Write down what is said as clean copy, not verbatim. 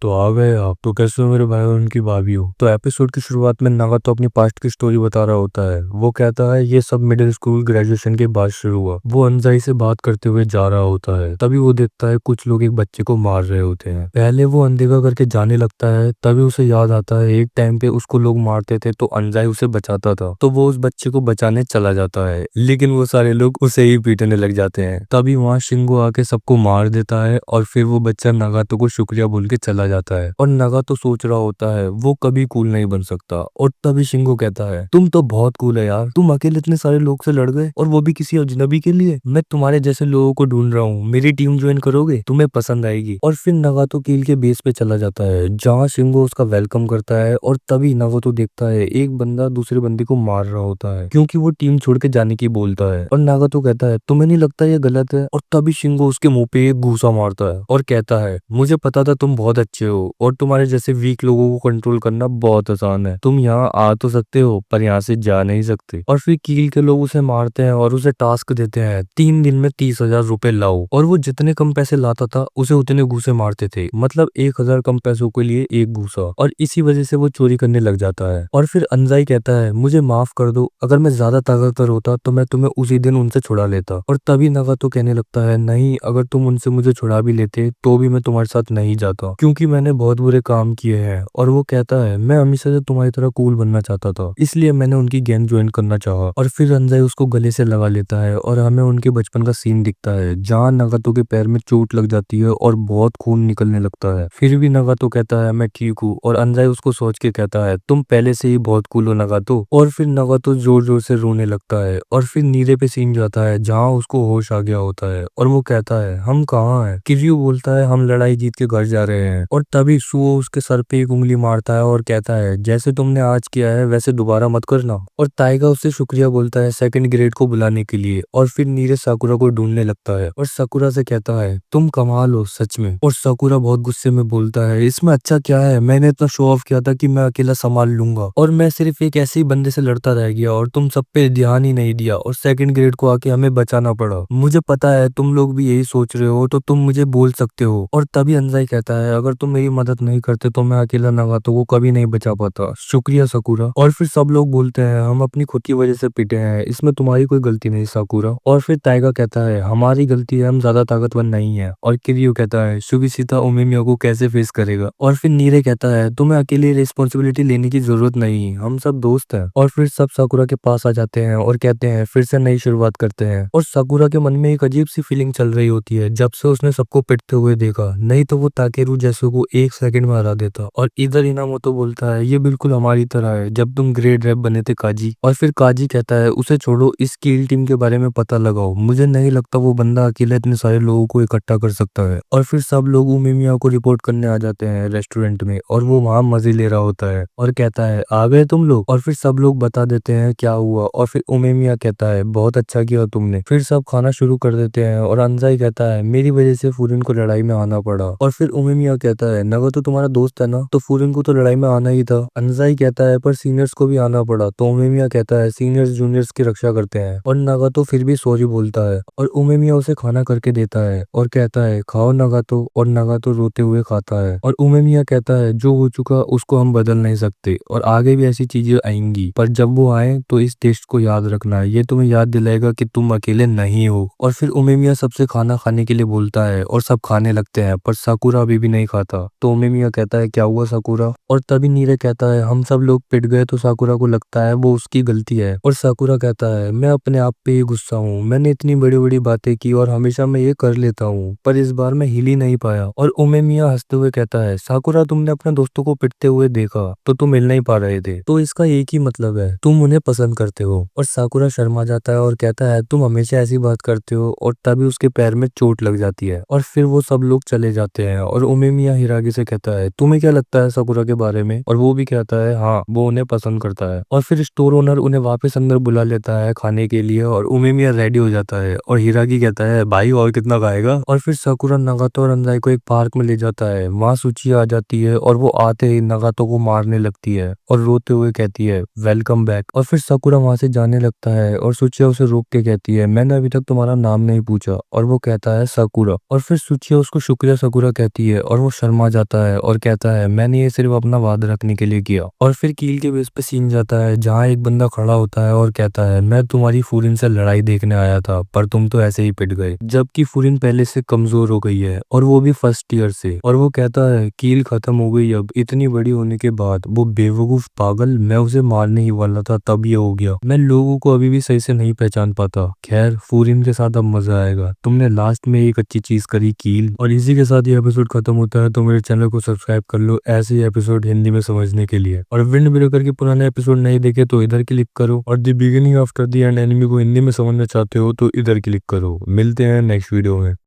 तो आ गए आप। तो कैसे हो मेरे भाई और उनकी भाभी हो। तो एपिसोड की शुरुआत में नागा तो अपनी पास्ट की स्टोरी बता रहा होता है। वो कहता है ये सब मिडिल स्कूल ग्रेजुएशन के बाद शुरू हुआ। वो अनजाई से बात करते हुए जा रहा होता है, तभी वो देखता है कुछ लोग एक बच्चे को मार रहे होते हैं। पहले वो अनदेखा करके जाने लगता है, तभी उसे याद आता है एक टाइम पे उसको लोग मारते थे तो अनजाई उसे बचाता था। तो वो उस बच्चे को बचाने चला जाता है, लेकिन वो सारे लोग उसे ही पीटने लग जाते हैं। तभी वहां शिंगो आके सबको मार देता है और फिर वो बच्चा नागातो को शुक्रिया बोल के चला जाता है। और नागातो सोच रहा होता है वो कभी कूल नहीं बन सकता। और तभी शिंगो कहता है तुम तो बहुत कूल है यार, तुम अकेले इतने सारे लोग से लड़ गए और वो भी किसी अजनबी के लिए। मैं तुम्हारे जैसे लोगों को ढूंढ रहा हूँ, मेरी टीम ज्वाइन करोगे, तुम्हें पसंद आएगी। और फिर नागातो कील के बेस पे चला जाता है जहाँ शिंगो उसका वेलकम करता है। और तभी नागातो देखता है एक बंदा दूसरे बंदे को मार रहा होता है क्योंकि वो टीम छोड़ के जाने की बोलता है। और नागातो कहता है तुम्हें नहीं लगता ये गलत है। और तभी शिंगो उसके मुंह पे एक घूसा मारता है और कहता है मुझे पता था तुम बहुत अच्छे हो और तुम्हारे जैसे वीक लोगों को कंट्रोल करना बहुत आसान है। तुम यहाँ आ तो सकते हो पर यहाँ से जा नहीं सकते। और फिर कील के लोग उसे मारते हैं और उसे टास्क देते हैं 3 दिन में 30,000 रुपए लाओ। और वो जितने कम पैसे लाता था उसे उतने घूसे मारते थे, मतलब 1,000 कम पैसों के लिए एक घूसा। और इसी वजह से वो चोरी करने लग जाता है। और फिर अनजाई कहता है मुझे माफ कर दो, अगर मैं ज्यादा ताकतवर होता तो मैं तुम्हें उसी दिन उनसे छुड़ा लेता। और तभी नागातो कहने लगता है नहीं, अगर तुम उनसे मुझे छुड़ा भी लेते तो भी मैं तुम्हारे साथ नहीं जाता क्योंकि मैंने बहुत बुरे काम किए हैं। और वो कहता है मैं हमेशा से तुम्हारी तरह कूल बनना चाहता था, इसलिए मैंने उनकी गैंग ज्वाइन करना चाहा। और फिर अनजाई उसको गले से लगा लेता है और हमें उनके बचपन का सीन दिखता है जहाँ नागातो के पैर में चोट लग जाती है और बहुत खून निकलने लगता है। फिर भी नागातो कहता है मैं ठीक हूँ। और अनजाई उसको सोच के कहता है तुम पहले से ही बहुत कूल हो नागातो। और फिर नागातो जोर जोर से रोने लगता है। और फिर नीरे पे सीन जाता है जहाँ उसको होश आ गया होता है और वो कहता है हम कहाँ हैं। किर्यू बोलता है हम लड़ाई जीत के घर जा रहे हैं। और तभी सुओ उसके सर पे एक उंगली मारता है और कहता है जैसे तुमने आज किया है वैसे दोबारा मत करना। और ताइगा उससे शुक्रिया बोलता है सेकंड ग्रेड को बुलाने के लिए। और फिर नीरे साकुरा को ढूंढने लगता है और साकुरा से कहता है तुम कमाल हो सच में। और साकुरा बहुत गुस्से में बोलता है इसमें अच्छा क्या है, मैंने इतना शो ऑफ किया था कि मैं अकेला संभाल लूंगा और मैं सिर्फ एक ऐसे ही बंदे से लड़ता रह गया और तुम सब पे ध्यान ही नहीं दिया और सेकंड ग्रेड को आके हमें बचाना पड़ा। मुझे पता है तुम लोग भी यही सोच रहे हो तो तुम मुझे बोल सकते हो। और तभी अनजाई कहता है अगर तुम मेरी मदद नहीं करते तो मैं अकेला नागातो को कभी नहीं बचा पाता, शुक्रिया साकुरा। और फिर सब लोग बोलते हैं हम अपनी खुद की वजह से पिटे हैं, इसमें तुम्हारी कोई गलती नहीं साकुरा। और फिर ताइगा कहता है हमारी गलती है, हम ज्यादा ताकतवर नहीं है। और किरियो कहता है सुगिशिता उमिमिया को कैसे फेस करेगा। और फिर नीरे कहता है तुम्हें अकेले रिस्पॉन्सिबिलिटी लेने की जरूरत नहीं, हम सब दोस्त हैं। और फिर सब साकुरा के पास आ जाते हैं और कहते हैं फिर से नई शुरुआत करते हैं। और साकुरा के मन में एक अजीब सी फीलिंग चल रही होती है जब से उसने सबको पिटते हुए देखा, नहीं तो वो ताकेरू जैसो को 1 सेकंड में हरा देता। और इधर इनामोतो बोलता है ये बिल्कुल हमारी तरह है जब तुम ग्रेड रैप बने थे काजी। और फिर काजी कहता है उसे छोड़ो, इस कील टीम के बारे में पता लगाओ, मुझे नहीं लगता वो बंदा अकेला इतने सारे लोगों को इकट्ठा कर सकता है। और फिर सब लोग उमिमिया को रिपोर्ट करने आ जाते हैं रेस्टोरेंट में और वो वहां मजे ले रहा होता है और कहता है आ गए तुम लोग। और फिर सब लोग बता देते हैं क्या हुआ। और फिर उमिमिया कहता है बहुत अच्छा किया तुमने। फिर सब खाना शुरू कर देते हैं और अनजाई कहता है मेरी वजह से फूरिन को लड़ाई में आना पड़ा। और फिर उमिमिया कहता है नगा तो तुम्हारा दोस्त है ना, तो फूरिन को तो लड़ाई में आना ही था। अनजाई कहता है पर सीनियर्स को भी आना पड़ा। तो उमिमिया कहता है सीनियर्स जूनियर्स की रक्षा करते हैं। और नागातो फिर भी सॉरी बोलता है और उमिमिया उसे खाना करके देता है और कहता है खाओ नागातो। और नागातो रोते हुए खाता है और उमिमिया कहता है जो हो चुका उसको हम बदल नहीं सकते और आगे भी ऐसी चीजें आएंगी, पर जब वो आए तो इस टेस्ट को याद रखना है, ये तुम्हें याद दिलाएगा कि तुम अकेले नहीं हो। और फिर उमिमिया सबसे खाना खाने के लिए बोलता है और सब खाने लगते हैं, पर साकुरा अभी भी नहीं खाता। तो उमिमिया कहता है क्या हुआ साकुरा। और तभी नीरे कहता है हम सब लोग पिट गए तो साकुरा को लगता है वो उसकी गलती है। और साकुरा कहता है मैं अपने आप पे ही गुस्सा हूँ, मैंने इतनी बड़ी बड़ी बातें की और हमेशा मैं ये कर लेता हूँ, पर इस बार मैं हिल ही नहीं पाया। और उमिमिया हंसते हुए कहता है साकुरा तुमने अपने दोस्तों को पिटते हुए देखा तो तुम मिल नहीं पा रहे थे, तो इसका एक ही मतलब है तुम उन्हें पसंद करते हो। और साकुरा शर्मा जाता है और कहता है तुम हमेशा ऐसी बात करते हो। और तभी उसके पैर में चोट लग जाती है और फिर वो सब लोग चले जाते हैं। और उमिमिया हिरागी से कहता है तुम्हें क्या लगता है साकुरा के बारे में। और वो भी कहता है हाँ वो उन्हें पसंद करता है। और फिर स्टोर ओनर उन्हें वापस अंदर बुला लेता है खाने के लिए और उमिमिया रेडी हो जाता है और हिरागी कहता है भाई और कितना खाएगा। और फिर साकुरा नगातो और अनजाई को एक पार्क में ले जाता है, वहां सूची आ जाती है और वो आते ही नगातो को मारने लगती है और रोते हुए कहती है वेलकम बैक। और फिर साकुरा वहां से जाने लगता है और सुचिया उसे रोक के कहती है मैंने अभी तक तुम्हारा नाम नहीं पूछा। और वो कहता है साकुरा। और फिर सुचिया उसको शुक्रिया साकुरा कहती है और वो शर्मा जाता है और कहता है मैंने ये सिर्फ अपना वादा रखने के लिए किया। और फिर कील के बेस पे सीन जाता है जहाँ एक बंदा खड़ा होता है और कहता है मैं तुम्हारी फूरिन से लड़ाई देखने आया था पर तुम तो ऐसे ही पिट गए, जबकि फूरिन पहले से कमजोर हो गई है और वो भी फर्स्ट ईयर से। और वो कहता है कील खत्म हो गई अब, इतनी बड़ी होने के बाद। वो बेवकूफ पागल, मैं उसे मारने ही वाला था तब ये हो गया। मैं लोगों को अभी भी सही से नहीं पहचान पाता। खैर फूरिन के साथ अब मजा आएगा। तुमने लास्ट में एक अच्छी चीज करी कील। और इसी के साथ ये एपिसोड खत्म होता है। तो मेरे चैनल को सब्सक्राइब कर लो ऐसे ही एपिसोड हिंदी में समझने के लिए। और विंड ब्रेकर के पुराने एपिसोड नहीं देखे तो इधर क्लिक करो, और the beginning after the end enemy को हिंदी में समझना चाहते हो तो इधर क्लिक करो। मिलते हैं नेक्स्ट वीडियो में।